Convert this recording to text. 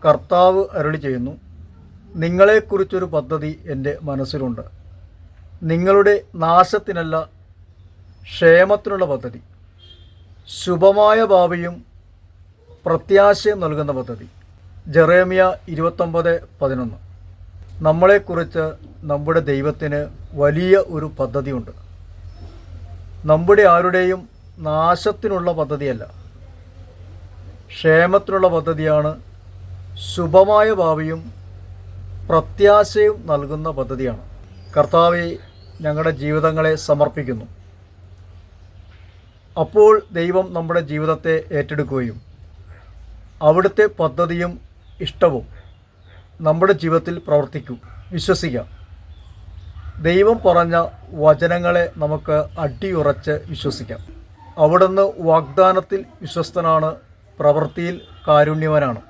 കർത്താവ് അരുളി ചെയ്യുന്നു, നിങ്ങളെക്കുറിച്ചൊരു പദ്ധതി എൻ്റെ മനസ്സിലുണ്ട്, നിങ്ങളുടെ നാശത്തിനല്ല, ക്ഷേമത്തിനുള്ള പദ്ധതി, ശുഭമായ ഭാവിയും പ്രത്യാശയും നൽകുന്ന പദ്ധതി. ജെറേമിയ 29:11. നമ്മളെക്കുറിച്ച് നമ്മുടെ ദൈവത്തിന് വലിയ ഒരു പദ്ധതിയുണ്ട്. നമ്മുടെ ആരുടെയും നാശത്തിനുള്ള പദ്ധതിയല്ല, ക്ഷേമത്തിനുള്ള പദ്ധതിയാണ്. ശുഭമായ ഭാവിയും പ്രത്യാശയും നൽകുന്ന പദ്ധതിയാണ്. കർത്താവേ, ഞങ്ങളുടെ ജീവിതങ്ങളെ സമർപ്പിക്കുന്നു. അപ്പോൾ ദൈവം നമ്മുടെ ജീവിതത്തെ ഏറ്റെടുക്കുകയും അവിടുത്തെ പദ്ധതിയും ഇഷ്ടവും നമ്മുടെ ജീവിതത്തിൽ പ്രവർത്തിക്കും. വിശ്വസിക്കാം. ദൈവം പറഞ്ഞ വചനങ്ങളെ നമുക്ക് അടിയുറച്ച് വിശ്വസിക്കാം. അവിടുന്ന് വാഗ്ദാനത്തിൽ വിശ്വസ്തനാണ്, പ്രവൃത്തിയിൽ കാരുണ്യവാനാണ്.